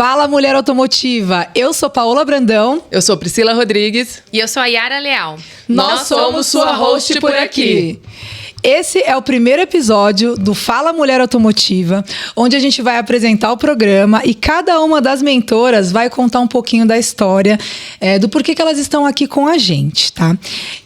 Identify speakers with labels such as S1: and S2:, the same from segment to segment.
S1: Fala, mulher automotiva! Eu sou Paola Brandão.
S2: Eu sou Priscila Rodrigues.
S3: E eu sou a Yara Leal.
S1: Nós somos sua host por aqui. Esse é o primeiro episódio do Fala Mulher Automotiva, onde a gente vai apresentar o programa e cada uma das mentoras vai contar um pouquinho da história, do porquê que elas estão aqui com a gente, tá?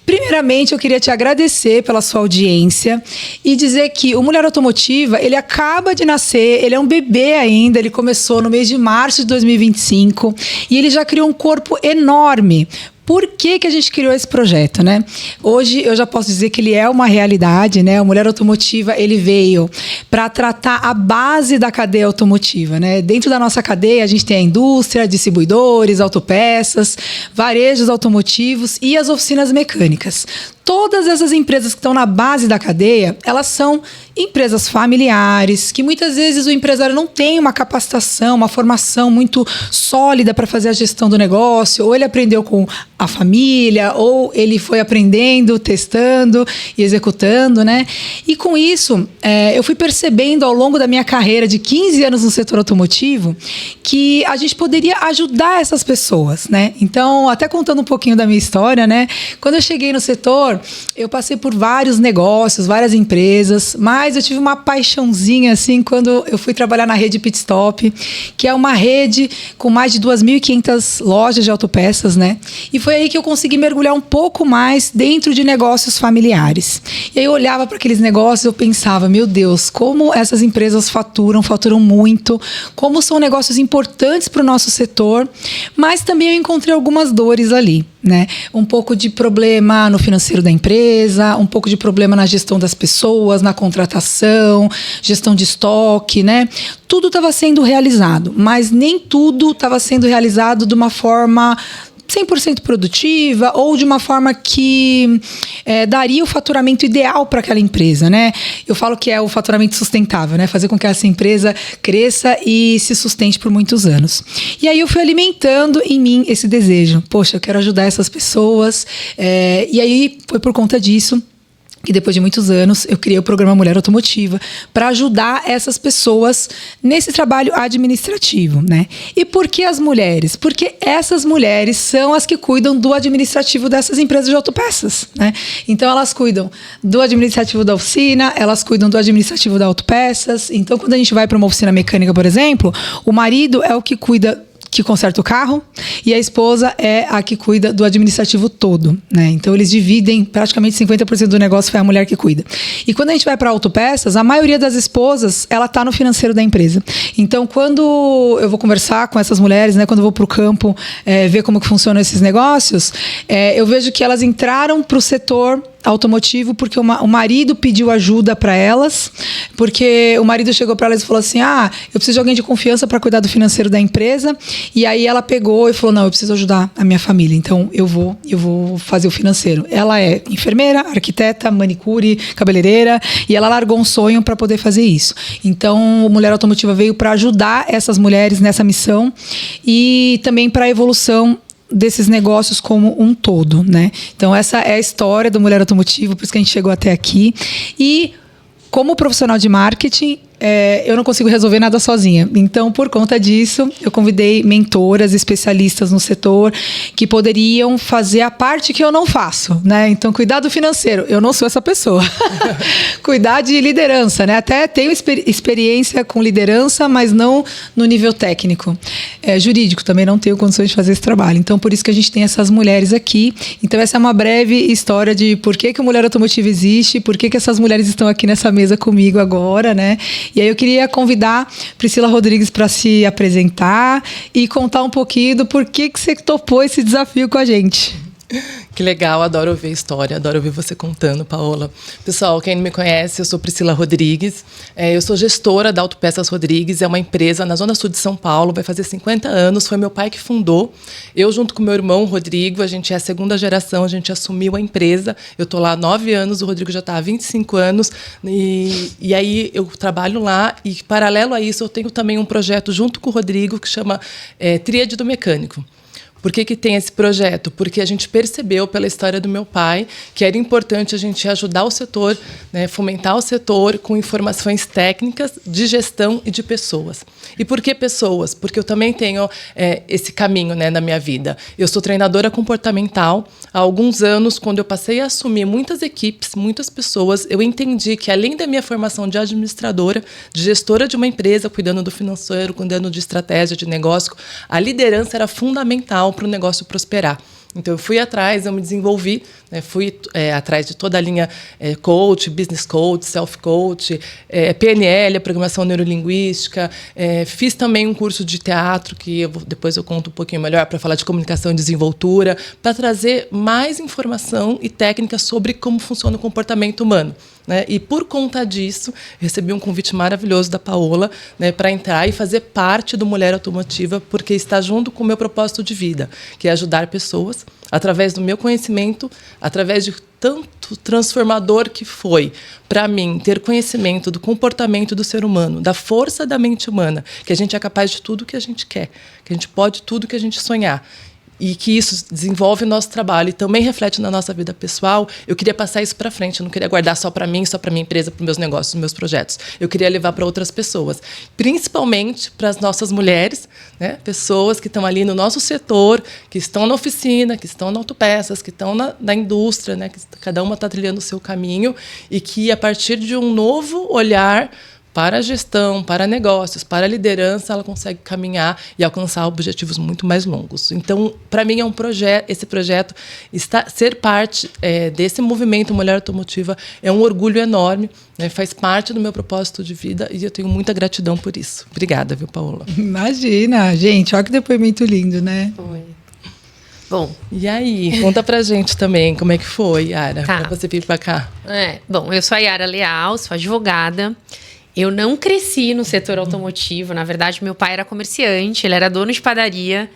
S1: Primeiramente, eu queria te agradecer pela sua audiência e dizer que o Mulher Automotiva, ele acaba de nascer, ele é um bebê ainda, ele começou no mês de março de 2025 e ele já criou um corpo enorme. Por que a gente criou esse projeto, né? Hoje eu já posso dizer que ele é uma realidade, né? O Mulher Automotiva, ele veio para tratar a base da cadeia automotiva, né? Dentro da nossa cadeia, a gente tem a indústria, distribuidores, autopeças, varejos automotivos e as oficinas mecânicas. Todas essas empresas que estão na base da cadeia, elas são empresas familiares, que muitas vezes o empresário não tem uma capacitação, uma formação muito sólida para fazer a gestão do negócio, ou ele aprendeu com a família, ou ele foi aprendendo, testando e executando, né? E com isso, eu fui percebendo ao longo da minha carreira de 15 anos no setor automotivo, que a gente poderia ajudar essas pessoas, né? Então, até contando um pouquinho da minha história, né? Quando eu cheguei no setor, eu passei por vários negócios, várias empresas, mas eu tive uma paixãozinha assim quando eu fui trabalhar na rede Pit Stop, que é uma rede com mais de 2.500 lojas de autopeças, né? E foi aí que eu consegui mergulhar um pouco mais dentro de negócios familiares. E aí eu olhava para aqueles negócios e eu pensava, meu Deus, como essas empresas faturam muito, como são negócios importantes para o nosso setor, mas também eu encontrei algumas dores ali, né? Um pouco de problema no financeiro da empresa, um pouco de problema na gestão das pessoas, na contratação, gestão de estoque, né? Tudo estava sendo realizado, mas nem tudo estava sendo realizado de uma forma 100% produtiva ou de uma forma que daria o faturamento ideal para aquela empresa, né? Eu falo que é o faturamento sustentável, né? Fazer com que essa empresa cresça e se sustente por muitos anos. E aí eu fui alimentando em mim esse desejo. Poxa, eu quero ajudar essas pessoas. E aí foi por conta disso que depois de muitos anos eu criei o programa Mulher Automotiva para ajudar essas pessoas nesse trabalho administrativo, né? E por que as mulheres? Porque essas mulheres são as que cuidam do administrativo dessas empresas de autopeças, né? Então elas cuidam do administrativo da oficina, elas cuidam do administrativo da autopeças. Então quando a gente vai para uma oficina mecânica, por exemplo, o marido é o que cuida, que conserta o carro, e a esposa é a que cuida do administrativo todo, né? Então eles dividem, praticamente 50% do negócio foi a mulher que cuida. E quando a gente vai para autopeças, a maioria das esposas, ela tá no financeiro da empresa. Então quando eu vou conversar com essas mulheres, né, quando eu vou pro campo ver como que funcionam esses negócios, eu vejo que elas entraram pro setor automotivo porque o marido pediu ajuda para elas, porque o marido chegou para elas e falou assim, eu preciso de alguém de confiança para cuidar do financeiro da empresa, e aí ela pegou e falou, não, eu preciso ajudar a minha família, então eu vou fazer o financeiro. Ela é enfermeira, arquiteta, manicure, cabeleireira, e ela largou um sonho para poder fazer isso. Então, o Mulher Automotiva veio para ajudar essas mulheres nessa missão e também para a evolução desses negócios como um todo, né? Então essa é a história do Mulher Automotiva, por isso que a gente chegou até aqui. E como profissional de marketing, eu não consigo resolver nada sozinha. Então, por conta disso, eu convidei mentoras, especialistas no setor que poderiam fazer a parte que eu não faço, né? Então, cuidar do financeiro, eu não sou essa pessoa. Cuidar de liderança, né? Até tenho experiência com liderança, mas não no nível técnico. Jurídico, também não tenho condições de fazer esse trabalho. Então, por isso que a gente tem essas mulheres aqui. Então, essa é uma breve história de por que o Mulher Automotiva existe, por que essas mulheres estão aqui nessa mesa comigo agora, né? E aí eu queria convidar Priscila Rodrigues para se apresentar e contar um pouquinho do porquê que você topou esse desafio com a gente.
S2: Que legal, adoro ouvir a história, adoro ouvir você contando, Paola. Pessoal, quem não me conhece, eu sou Priscila Rodrigues, eu sou gestora da Autopeças Rodrigues, é uma empresa na Zona Sul de São Paulo, vai fazer 50 anos, foi meu pai que fundou. Eu, junto com meu irmão, Rodrigo, a gente é a segunda geração, a gente assumiu a empresa. Eu estou lá há 9 anos, o Rodrigo já está há 25 anos, e aí eu trabalho lá, e paralelo a isso, eu tenho também um projeto junto com o Rodrigo, que chama Tríade do Mecânico. Por que tem esse projeto? Porque a gente percebeu pela história do meu pai que era importante a gente ajudar o setor, né, fomentar o setor com informações técnicas de gestão e de pessoas. E por que pessoas? Porque eu também tenho esse caminho, né, na minha vida. Eu sou treinadora comportamental. Há alguns anos, quando eu passei a assumir muitas equipes, muitas pessoas, eu entendi que, além da minha formação de administradora, de gestora de uma empresa, cuidando do financeiro, cuidando de estratégia, de negócio, a liderança era fundamental para o negócio prosperar. Então, eu fui atrás, eu me desenvolvi, né, fui atrás de toda a linha coach, business coach, self-coach, PNL, a programação neurolinguística. Fiz também um curso de teatro, que depois eu conto um pouquinho melhor, para falar de comunicação e desenvoltura, para trazer mais informação e técnica sobre como funciona o comportamento humano. Né? E, por conta disso, recebi um convite maravilhoso da Paola, né, para entrar e fazer parte do Mulher Automotiva, porque está junto com o meu propósito de vida, que é ajudar pessoas, através do meu conhecimento, através de tanto transformador que foi, para mim, ter conhecimento do comportamento do ser humano, da força da mente humana, que a gente é capaz de tudo que a gente quer, que a gente pode tudo que a gente sonhar. E que isso desenvolve o nosso trabalho e também reflete na nossa vida pessoal. Eu queria passar isso para frente, eu não queria guardar só para mim, só para minha empresa, para os meus negócios, meus projetos. Eu queria levar para outras pessoas, principalmente para as nossas mulheres, né? Pessoas que estão ali no nosso setor, que estão na oficina, que estão na autopeças, que estão na indústria, né? Que cada uma está trilhando o seu caminho e que, a partir de um novo olhar para a gestão, para negócios, para a liderança, ela consegue caminhar e alcançar objetivos muito mais longos. Então, para mim, é um projeto. Esse projeto, ser parte desse movimento Mulher Automotiva é um orgulho enorme, né? Faz parte do meu propósito de vida e eu tenho muita gratidão por isso. Obrigada, viu, Paola?
S1: Imagina, gente, olha que depoimento lindo, né?
S3: Foi. Bom.
S2: E aí, conta pra gente também como é que foi, Yara, pra você vir pra cá.
S3: Bom, eu sou a Yara Leal, sou advogada. Eu não cresci no setor automotivo. Na verdade, meu pai era comerciante, ele era dono de padaria.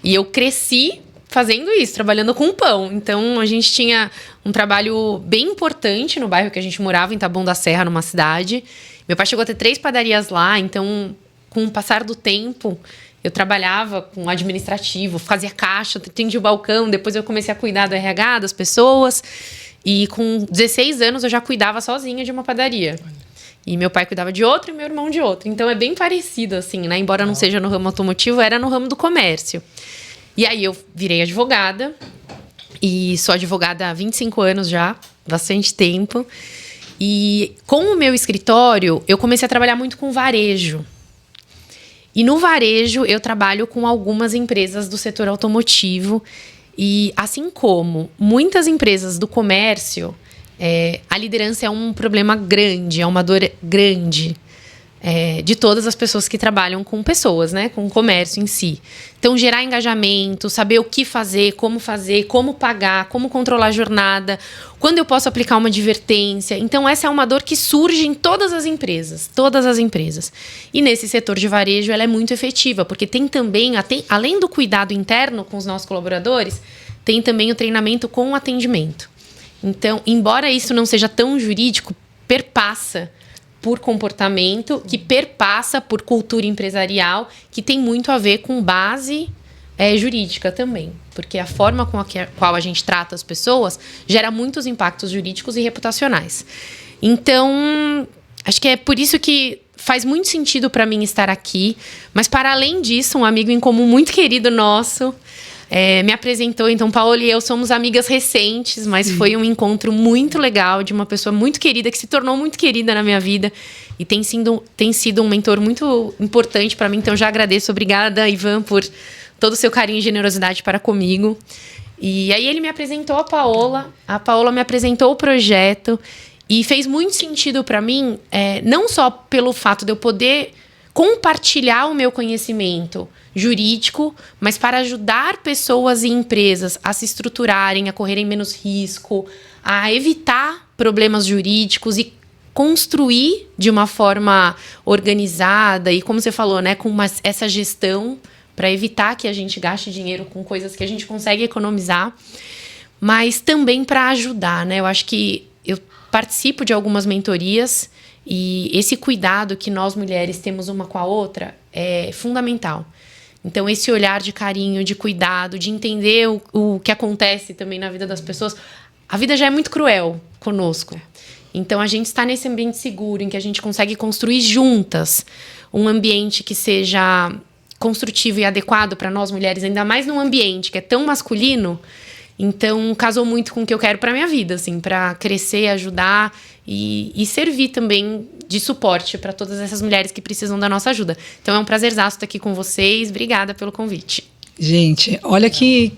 S3: E eu cresci fazendo isso, trabalhando com pão. Então, a gente tinha um trabalho bem importante no bairro que a gente morava, em Taboão da Serra, numa cidade. Meu pai chegou a ter 3 padarias lá. Então, com o passar do tempo, eu trabalhava com administrativo, fazia caixa, atendia o balcão. Depois eu comecei a cuidar do RH, das pessoas. E com 16 anos, eu já cuidava sozinha de uma padaria. E meu pai cuidava de outro e meu irmão de outro. Então, é bem parecido, assim, né? Embora não seja no ramo automotivo, era no ramo do comércio. E aí, eu virei advogada. E sou advogada há 25 anos já. Bastante tempo. E com o meu escritório, eu comecei a trabalhar muito com varejo. E no varejo, eu trabalho com algumas empresas do setor automotivo. E assim como muitas empresas do comércio... a liderança é um problema grande, é uma dor grande de todas as pessoas que trabalham com pessoas, né? Com o comércio em si. Então, gerar engajamento, saber o que fazer, como pagar, como controlar a jornada, quando eu posso aplicar uma advertência. Então, essa é uma dor que surge em todas as empresas, todas as empresas. E nesse setor de varejo, ela é muito efetiva, porque tem também, além do cuidado interno com os nossos colaboradores, tem também o treinamento com o atendimento. Então, embora isso não seja tão jurídico, perpassa por comportamento, que perpassa por cultura empresarial, que tem muito a ver com base jurídica também. Porque a forma com a qual a gente trata as pessoas gera muitos impactos jurídicos e reputacionais. Então, acho que é por isso que faz muito sentido para mim estar aqui. Mas, para além disso, um amigo em comum muito querido nosso... me apresentou, então Paola e eu somos amigas recentes, mas foi um encontro muito legal de uma pessoa muito querida, que se tornou muito querida na minha vida e tem sido um mentor muito importante para mim, então já agradeço. Obrigada, Ivan, por todo o seu carinho e generosidade para comigo. E aí ele me apresentou a Paola me apresentou o projeto e fez muito sentido para mim, não só pelo fato de eu poder compartilhar o meu conhecimento jurídico, mas para ajudar pessoas e empresas a se estruturarem, a correrem menos risco, a evitar problemas jurídicos e construir de uma forma organizada e, como você falou, né, com essa gestão para evitar que a gente gaste dinheiro com coisas que a gente consegue economizar, mas também para ajudar, né? Eu acho que eu participo de algumas mentorias e esse cuidado que nós mulheres temos uma com a outra é fundamental. Então, esse olhar de carinho, de cuidado, de entender o que acontece também na vida das pessoas. A vida já é muito cruel conosco. Então, a gente está nesse ambiente seguro, em que a gente consegue construir juntas um ambiente que seja construtivo e adequado para nós mulheres, ainda mais num ambiente que é tão masculino. Então, casou muito com o que eu quero para minha vida, assim, para crescer, ajudar e servir também de suporte para todas essas mulheres que precisam da nossa ajuda. Então, é um prazerzaço estar aqui com vocês. Obrigada pelo convite.
S1: Gente, olha que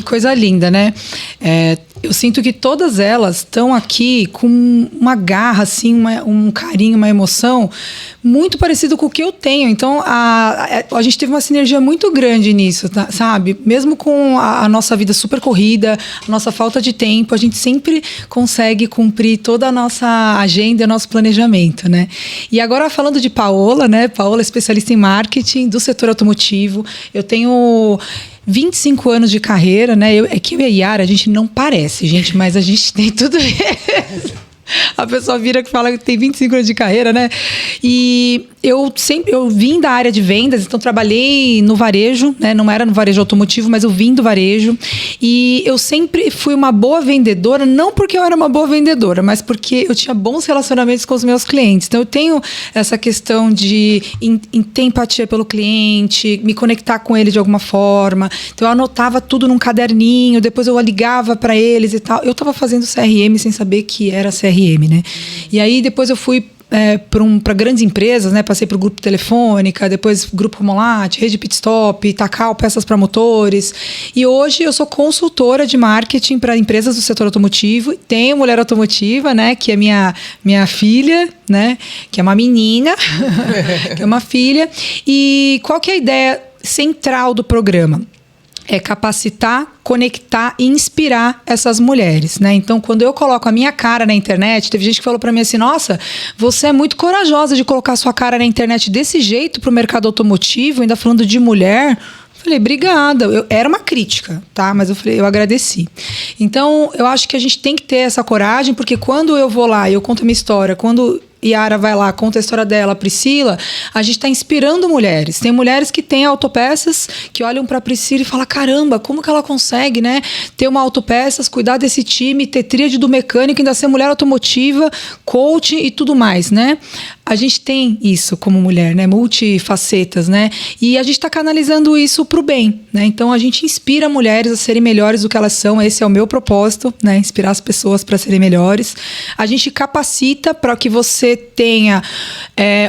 S1: coisa linda, né? Eu sinto que todas elas estão aqui com uma garra, assim, um carinho, uma emoção muito parecido com o que eu tenho. Então, a gente teve uma sinergia muito grande nisso, tá, sabe? Mesmo com a nossa vida super corrida, a nossa falta de tempo, a gente sempre consegue cumprir toda a nossa agenda e o nosso planejamento, né? E agora, falando de Paola, né? Paola é especialista em marketing do setor automotivo. Eu tenho 25 anos de carreira, né? É que eu e a Yara, a gente não parece, gente, mas a gente tem tudo isso. A pessoa vira que fala que tem 25 anos de carreira, né? E eu vim da área de vendas, então trabalhei no varejo, né? Não era no varejo automotivo, mas eu vim do varejo. E eu sempre fui uma boa vendedora, não porque eu era uma boa vendedora, mas porque eu tinha bons relacionamentos com os meus clientes. Então eu tenho essa questão de ter empatia pelo cliente, me conectar com ele de alguma forma. Então eu anotava tudo num caderninho, depois eu ligava para eles e tal. Eu estava fazendo CRM sem saber que era CRM, né? E aí depois eu fui para grandes empresas, né? Passei para o Grupo Telefônica, depois Grupo Romolate, Rede Pitstop, Tacal, peças para motores. E hoje eu sou consultora de marketing para empresas do setor automotivo. Tenho Mulher Automotiva, né? Que é minha filha, né? Que é uma menina, que é uma filha. E qual que é a ideia central do programa? É capacitar, conectar e inspirar essas mulheres, né? Então, quando eu coloco a minha cara na internet, teve gente que falou pra mim assim, nossa, você é muito corajosa de colocar a sua cara na internet desse jeito pro mercado automotivo, ainda falando de mulher. Falei, obrigada. Era uma crítica, tá? Mas eu agradeci. Então, eu acho que a gente tem que ter essa coragem, porque quando eu vou lá e eu conto a minha história, quando Yara vai lá, conta a história dela, a Priscila, a gente está inspirando mulheres. Tem mulheres que têm autopeças, que olham para a Priscila e falam, caramba, como que ela consegue, né? Ter uma autopeças, cuidar desse time, ter tríade do mecânico, ainda ser mulher automotiva, coach e tudo mais, né? A gente tem isso como mulher, né? Multifacetas, né? E a gente está canalizando isso para o bem, né? Então, a gente inspira mulheres a serem melhores do que elas são. Esse é o meu propósito, né? Inspirar as pessoas para serem melhores. A gente capacita para que você tenha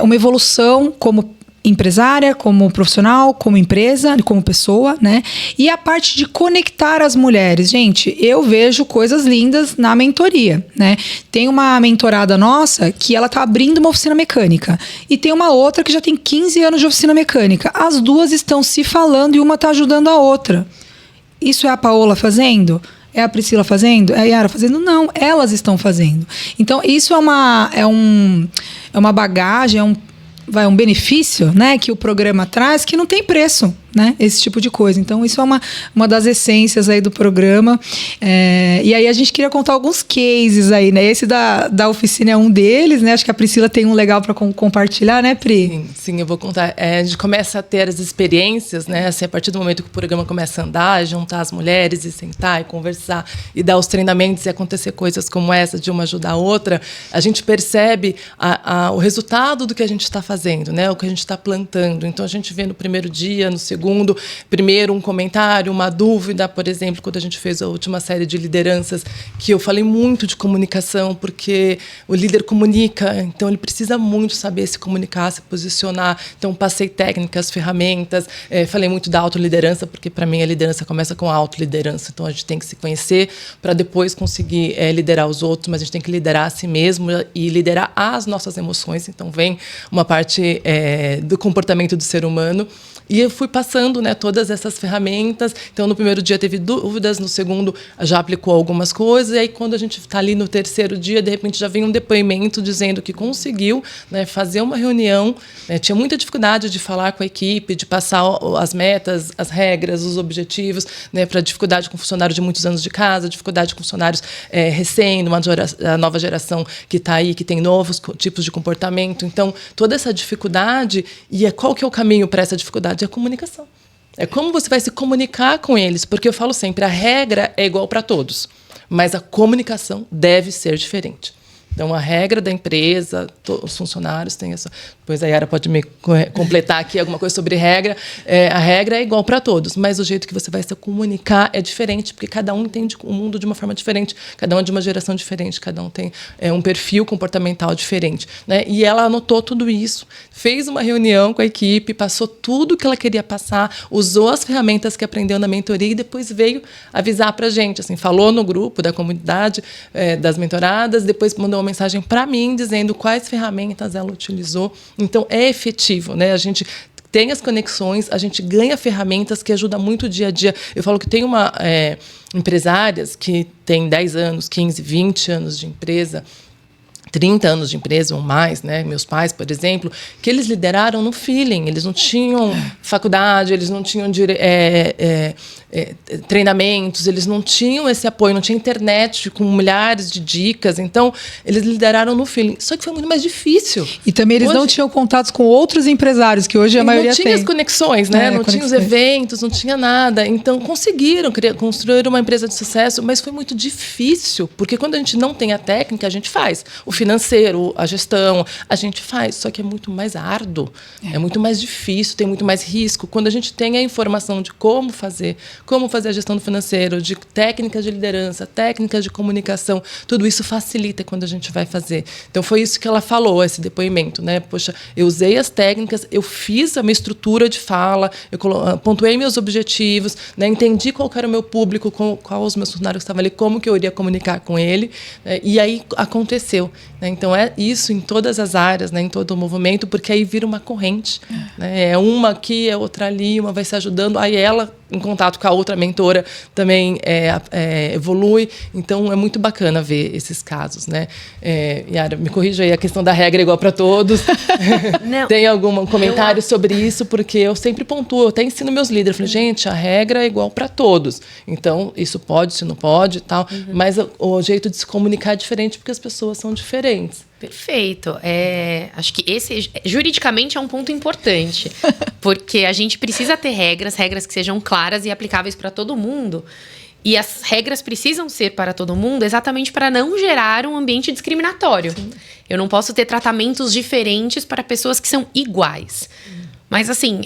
S1: uma evolução como empresária, como profissional, como empresa, como pessoa, né? E a parte de conectar as mulheres. Gente, eu vejo coisas lindas na mentoria, né? Tem uma mentorada nossa que ela tá abrindo uma oficina mecânica e tem uma outra que já tem 15 anos de oficina mecânica. As duas estão se falando e uma tá ajudando a outra. Isso é a Paola fazendo? É a Priscila fazendo? É a Yara fazendo? Não, elas estão fazendo. Então, isso é uma bagagem, é um benefício, né, que o programa traz que não tem preço, né? Esse tipo de coisa. Então, isso é uma das essências aí do programa. E aí a gente queria contar alguns cases aí, né? Esse da oficina é um deles, né? Acho que a Priscila tem um legal para compartilhar, né, Pri?
S2: Sim, eu vou contar. A gente começa a ter as experiências, né? Assim, a partir do momento que o programa começa a andar, juntar as mulheres e sentar e conversar e dar os treinamentos e acontecer coisas como essa, de uma ajudar a outra, a gente percebe o resultado do que a gente está fazendo, né? O que a gente está plantando. Então, a gente vê no primeiro dia, no segundo, primeiro um comentário, uma dúvida, por exemplo, quando a gente fez a última série de lideranças, que eu falei muito de comunicação, porque o líder comunica, então ele precisa muito saber se comunicar, se posicionar. Então, passei técnicas, ferramentas, falei muito da autoliderança, porque para mim a liderança começa com a autoliderança. Então, a gente tem que se conhecer para depois conseguir liderar os outros, mas a gente tem que liderar a si mesmo e liderar as nossas emoções. Então, vem uma parte do comportamento do ser humano. E eu fui passando, né, todas essas ferramentas. Então, no primeiro dia teve dúvidas, no segundo já aplicou algumas coisas. E aí, quando a gente está ali no terceiro dia, de repente já vem um depoimento dizendo que conseguiu, né, fazer uma reunião. Tinha muita dificuldade de falar com a equipe, de passar as metas, as regras, os objetivos, né, para dificuldade com funcionários de muitos anos de casa, dificuldade com funcionários a nova geração que está aí, que tem novos tipos de comportamento. Então, toda essa dificuldade, qual que é o caminho para essa dificuldade? É a comunicação. É como você vai se comunicar com eles, porque eu falo sempre, a regra é igual para todos, mas a comunicação deve ser diferente. Então, a regra da empresa, os funcionários têm essa... Depois a Yara pode me completar aqui alguma coisa sobre regra. A regra é igual para todos, mas o jeito que você vai se comunicar é diferente, porque cada um entende o mundo de uma forma diferente, cada um é de uma geração diferente, cada um tem um perfil comportamental diferente, né? E ela anotou tudo isso, fez uma reunião com a equipe, passou tudo que ela queria passar, usou as ferramentas que aprendeu na mentoria e depois veio avisar para a gente. Assim, falou no grupo da comunidade das mentoradas, depois mandou uma mensagem para mim dizendo quais ferramentas ela utilizou. Então, é efetivo, né? A gente tem as conexões, a gente ganha ferramentas que ajudam muito o dia a dia. Eu falo que tem empresárias que têm 10 anos, 15, 20 anos de empresa, 30 anos de empresa ou mais, né? Meus pais, por exemplo, que eles lideraram no feeling, eles não tinham faculdade, eles não tinham treinamentos, eles não tinham esse apoio, não tinha internet com milhares de dicas, então eles lideraram no feeling. Só que foi muito mais difícil.
S1: E também eles não tinham contatos com outros empresários, que hoje a maioria tem.
S2: Não tinha as conexões, né? Não tinha os eventos, não tinha nada. Então conseguiram construir uma empresa de sucesso, mas foi muito difícil, porque quando a gente não tem a técnica, a gente faz. O financeiro, a gestão, a gente faz, só que é muito mais árduo, é muito mais difícil, tem muito mais risco. Quando a gente tem a informação de como fazer a gestão do financeiro, de técnicas de liderança, técnicas de comunicação, tudo isso facilita quando a gente vai fazer. Então, foi isso que ela falou, esse depoimento, né? Poxa, eu usei as técnicas, eu fiz a minha estrutura de fala, eu pontuei meus objetivos, né? Entendi qual era o meu público, qual os meus funcionários que estavam ali, como que eu iria comunicar com ele, né? E aí aconteceu. Né? Então, é isso em todas as áreas, né? Em todo o movimento, porque aí vira uma corrente. Né? É uma aqui, é outra ali, uma vai se ajudando, aí ela, em contato com a outra mentora, também evolui. Então, é muito bacana ver esses casos. Né? Yara, me corrija aí, a questão da regra é igual para todos. Tem algum comentário sobre isso? Porque eu sempre pontuo, eu até ensino meus líderes. Eu falei, gente, a regra é igual para todos. Então, isso pode, isso não pode, tal. Mas o jeito de se comunicar é diferente, porque as pessoas são diferentes.
S3: Perfeito. Acho que esse, juridicamente, é um ponto importante. Porque a gente precisa ter regras que sejam claras e aplicáveis para todo mundo. E as regras precisam ser para todo mundo exatamente para não gerar um ambiente discriminatório. Sim. Eu não posso ter tratamentos diferentes para pessoas que são iguais. Mas, assim,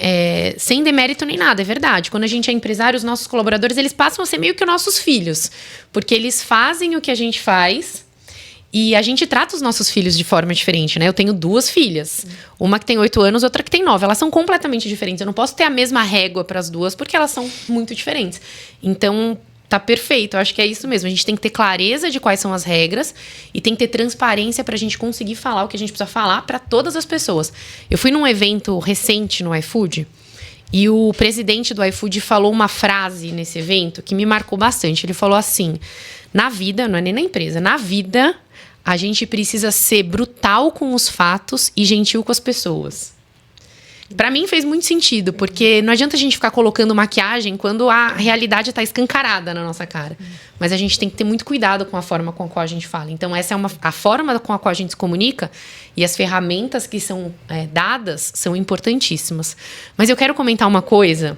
S3: sem demérito nem nada, é verdade. Quando a gente é empresário, os nossos colaboradores, eles passam a ser meio que os nossos filhos. Porque eles fazem o que a gente faz... E a gente trata os nossos filhos de forma diferente, né? Eu tenho 2 filhas. Uma que tem 8 anos, outra que tem 9. Elas são completamente diferentes. Eu não posso ter a mesma régua para as duas, porque elas são muito diferentes. Então, tá perfeito. Eu acho que é isso mesmo. A gente tem que ter clareza de quais são as regras e tem que ter transparência para a gente conseguir falar o que a gente precisa falar para todas as pessoas. Eu fui num evento recente no iFood e o presidente do iFood falou uma frase nesse evento que me marcou bastante. Ele falou assim, na vida, não é nem na empresa, na vida... A gente precisa ser brutal com os fatos e gentil com as pessoas. Pra mim fez muito sentido, porque não adianta a gente ficar colocando maquiagem quando a realidade está escancarada na nossa cara. Mas a gente tem que ter muito cuidado com a forma com a qual a gente fala. Então, essa é a forma com a qual a gente se comunica e as ferramentas que são dadas são importantíssimas. Mas eu quero comentar uma coisa...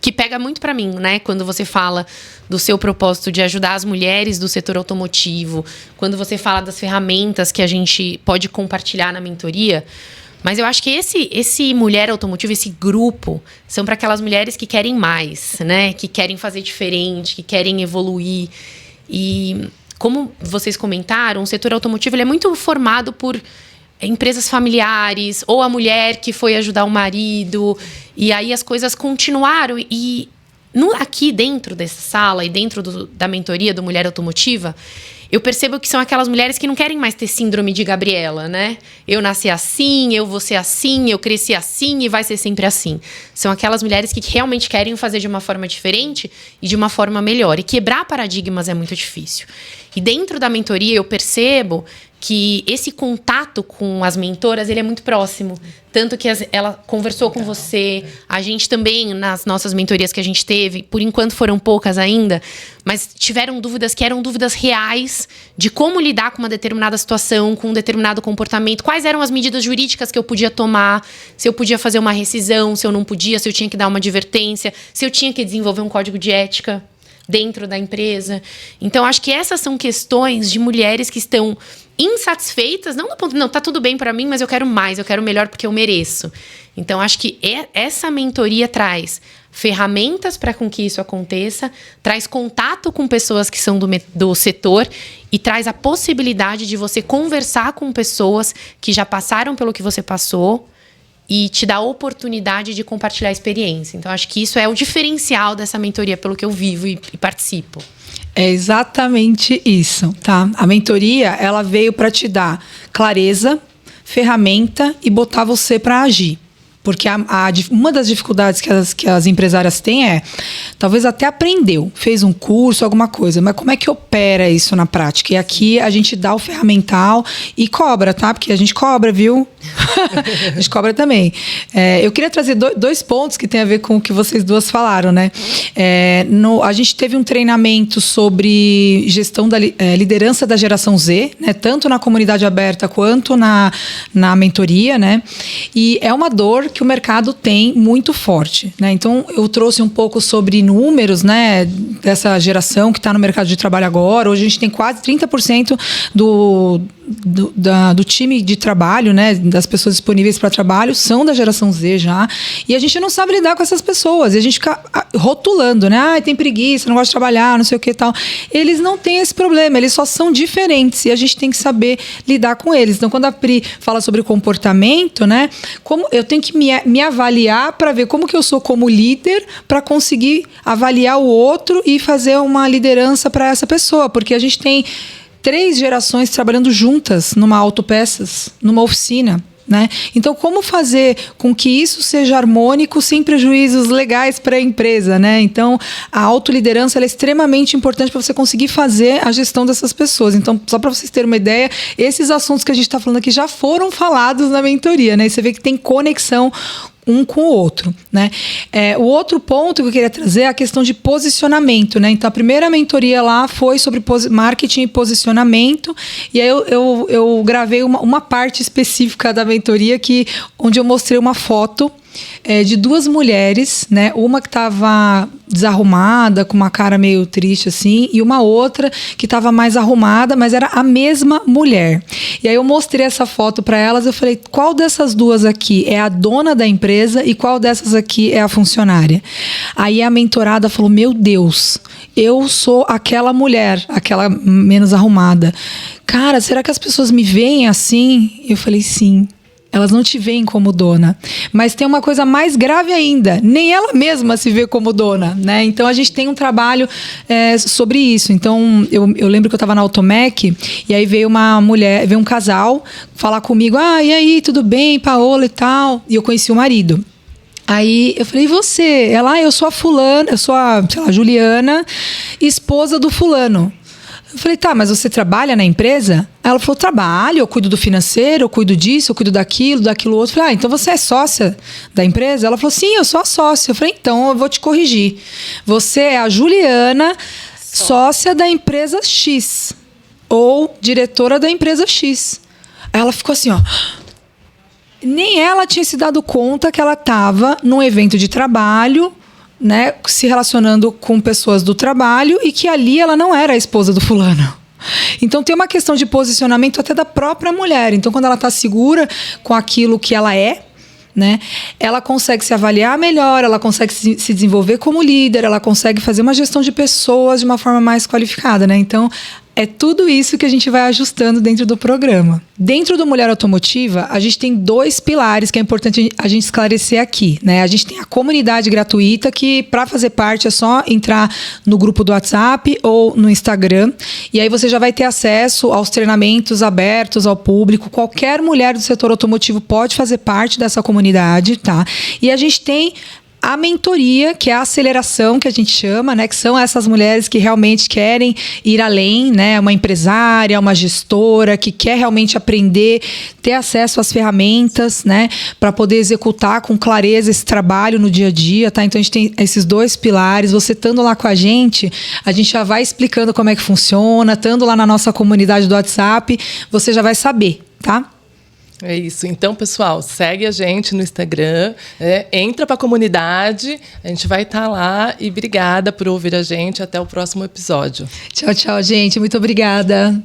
S3: que pega muito para mim, né? Quando você fala do seu propósito de ajudar as mulheres do setor automotivo, quando você fala das ferramentas que a gente pode compartilhar na mentoria. Mas eu acho que esse mulher automotiva, esse grupo, são para aquelas mulheres que querem mais, né? Que querem fazer diferente, que querem evoluir. E como vocês comentaram, o setor automotivo ele é muito formado por empresas familiares, ou a mulher que foi ajudar o marido, e aí as coisas continuaram. E aqui dentro dessa sala e dentro da mentoria do Mulher Automotiva, eu percebo que são aquelas mulheres que não querem mais ter síndrome de Gabriela, né? Eu nasci assim, eu vou ser assim, eu cresci assim e vai ser sempre assim. São aquelas mulheres que realmente querem fazer de uma forma diferente e de uma forma melhor. E quebrar paradigmas é muito difícil. E dentro da mentoria eu percebo que esse contato com as mentoras, ele é muito próximo. Tanto que ela conversou com você, a gente também, nas nossas mentorias que a gente teve, por enquanto foram poucas ainda, mas tiveram dúvidas que eram dúvidas reais de como lidar com uma determinada situação, com um determinado comportamento, quais eram as medidas jurídicas que eu podia tomar, se eu podia fazer uma rescisão, se eu não podia, se eu tinha que dar uma advertência, se eu tinha que desenvolver um código de ética dentro da empresa. Então, acho que essas são questões de mulheres que estão insatisfeitas, não no ponto, não, tá tudo bem para mim, mas eu quero mais, eu quero melhor porque eu mereço. Então, acho que essa mentoria traz ferramentas para com que isso aconteça, traz contato com pessoas que são do setor e traz a possibilidade de você conversar com pessoas que já passaram pelo que você passou e te dá a oportunidade de compartilhar a experiência. Então, acho que isso é o diferencial dessa mentoria, pelo que eu vivo e participo.
S1: É exatamente isso, tá? A mentoria, ela veio para te dar clareza, ferramenta e botar você para agir. Porque uma das dificuldades que as empresárias têm é, talvez até aprendeu, fez um curso, alguma coisa, mas como é que opera isso na prática? E aqui a gente dá o ferramental e cobra, tá? Porque a gente cobra, viu? A gente cobra também. Eu queria trazer dois pontos que tem a ver com o que vocês duas falaram, né? A gente teve um treinamento sobre gestão da liderança da geração Z, né? Tanto na comunidade aberta quanto na mentoria, né? E é uma dor que o mercado tem muito forte, né? Então, eu trouxe um pouco sobre números, né, dessa geração que está no mercado de trabalho agora. Hoje a gente tem quase 30% do time de trabalho, né, das pessoas disponíveis para trabalho são da geração Z já, e a gente não sabe lidar com essas pessoas, e a gente fica rotulando, né, tem preguiça, não gosta de trabalhar, não sei o que e tal. Eles não têm esse problema, eles só são diferentes, e a gente tem que saber lidar com eles. Então, quando a Pri fala sobre comportamento, né, como eu tenho que me avaliar para ver como que eu sou como líder, para conseguir avaliar o outro e fazer uma liderança para essa pessoa, porque a gente tem 3 gerações trabalhando juntas numa autopeças, numa oficina, né? Então, como fazer com que isso seja harmônico sem prejuízos legais para a empresa, né? Então, a autoliderança ela é extremamente importante para você conseguir fazer a gestão dessas pessoas. Então, só para vocês terem uma ideia, esses assuntos que a gente está falando aqui já foram falados na mentoria, né? E você vê que tem conexão um com o outro, né? O outro ponto que eu queria trazer é a questão de posicionamento, né? Então, a primeira mentoria lá foi sobre marketing e posicionamento, e aí eu gravei uma parte específica da mentoria onde eu mostrei uma foto de 2 mulheres, né? Uma que estava desarrumada, com uma cara meio triste assim, e uma outra que estava mais arrumada, mas era a mesma mulher. E aí eu mostrei essa foto para elas, eu falei, qual dessas 2 aqui é a dona da empresa e qual dessas aqui é a funcionária? Aí a mentorada falou, meu Deus, eu sou aquela mulher, aquela menos arrumada. Cara, será que as pessoas me veem assim? Eu falei, sim. Elas não te veem como dona. Mas tem uma coisa mais grave ainda. Nem ela mesma se vê como dona, né? Então, a gente tem um trabalho sobre isso. Então, eu lembro que eu estava na Automec e aí veio um casal falar comigo. E aí, tudo bem, Paola e tal? E eu conheci o marido. Aí eu falei, e você? Ela, eu sou a fulana, eu sou a, sei lá, Juliana, esposa do fulano. Eu falei, tá, mas você trabalha na empresa? Ela falou, trabalho, eu cuido do financeiro, eu cuido disso, eu cuido daquilo outro. Eu falei, então você é sócia da empresa? Ela falou, sim, eu sou a sócia. Eu falei, então eu vou te corrigir. Você é a Juliana, sócia da empresa X, ou diretora da empresa X. Aí ela ficou assim, ó. Nem ela tinha se dado conta que ela estava num evento de trabalho, né, se relacionando com pessoas do trabalho e que ali ela não era a esposa do fulano. Então tem uma questão de posicionamento até da própria mulher. Então quando ela está segura com aquilo que ela é, né, ela consegue se avaliar melhor, ela consegue se desenvolver como líder, ela consegue fazer uma gestão de pessoas de uma forma mais qualificada, né? Então é tudo isso que a gente vai ajustando dentro do programa. Dentro do Mulher Automotiva, a gente tem 2 pilares que é importante a gente esclarecer aqui, né? A gente tem a comunidade gratuita, que para fazer parte é só entrar no grupo do WhatsApp ou no Instagram. E aí você já vai ter acesso aos treinamentos abertos ao público. Qualquer mulher do setor automotivo pode fazer parte dessa comunidade, tá? E a gente tem a mentoria, que é a aceleração que a gente chama, né? Que são essas mulheres que realmente querem ir além, né? Uma empresária, uma gestora que quer realmente aprender, ter acesso às ferramentas, né? Para poder executar com clareza esse trabalho no dia a dia, tá? Então a gente tem esses 2 pilares. Você estando lá com a gente já vai explicando como é que funciona, estando lá na nossa comunidade do WhatsApp, você já vai saber, tá?
S2: É isso. Então, pessoal, segue a gente no Instagram, entra para a comunidade, a gente vai estar lá e obrigada por ouvir a gente. Até o próximo episódio.
S1: Tchau, tchau, gente. Muito obrigada.